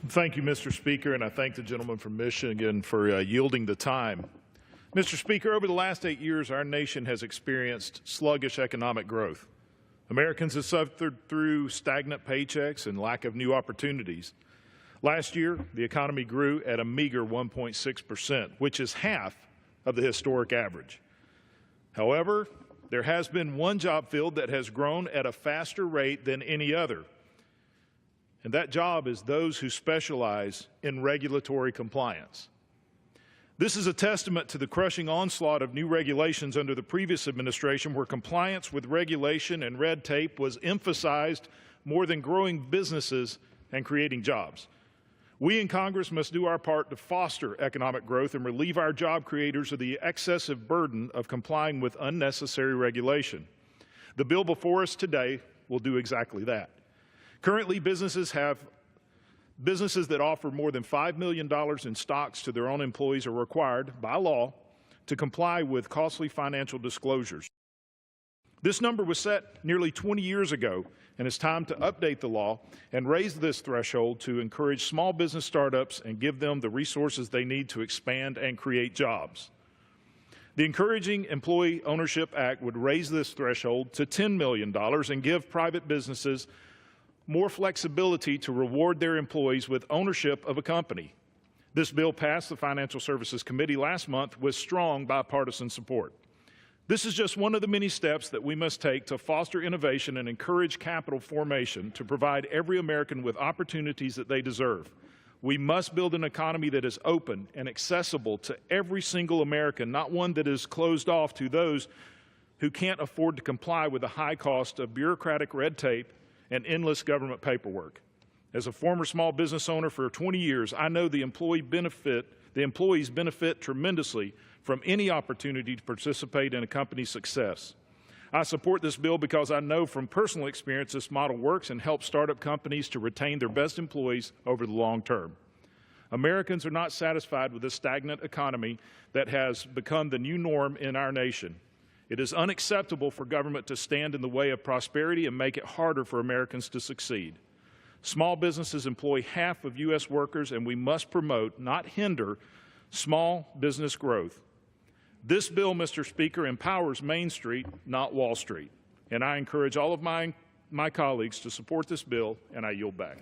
Thank you, Mr. Speaker, and I thank the gentleman from Michigan for yielding the time. Mr. Speaker, over the last 8 years, our nation has experienced sluggish economic growth. Americans have suffered through stagnant paychecks and lack of new opportunities. Last year, the economy grew at a meager 1.6%, which is half of the historic average. However, there has been one job field that has grown at a faster rate than any other, and that job is those who specialize in regulatory compliance. This is a testament to the crushing onslaught of new regulations under the previous administration, where compliance with regulation and red tape was emphasized more than growing businesses and creating jobs. We in Congress must do our part to foster economic growth and relieve our job creators of the excessive burden of complying with unnecessary regulation. The bill before us today will do exactly that. Currently, businesses that offer more than $5 million in stocks to their own employees are required by law to comply with costly financial disclosures. This number was set nearly 20 years ago, and it's time to update the law and raise this threshold to encourage small business startups and give them the resources they need to expand and create jobs. The Encouraging Employee Ownership Act would raise this threshold to $10 million and give private businesses more flexibility to reward their employees with ownership of a company. This bill passed the Financial Services Committee last month with strong bipartisan support. This is just one of the many steps that we must take to foster innovation and encourage capital formation to provide every American with opportunities that they deserve. We must build an economy that is open and accessible to every single American, not one that is closed off to those who can't afford to comply with the high cost of bureaucratic red tape and endless government paperwork. As a former small business owner for 20 years, I know the employees benefit tremendously from any opportunity to participate in a company's success. I support this bill because I know from personal experience this model works and helps startup companies to retain their best employees over the long term. Americans are not satisfied with a stagnant economy that has become the new norm in our nation. It is unacceptable for government to stand in the way of prosperity and make it harder for Americans to succeed. Small businesses employ half of U.S. workers, and we must promote, not hinder, small business growth. This bill, Mr. Speaker, empowers Main Street, not Wall Street. And I encourage all of my colleagues to support this bill, and I yield back.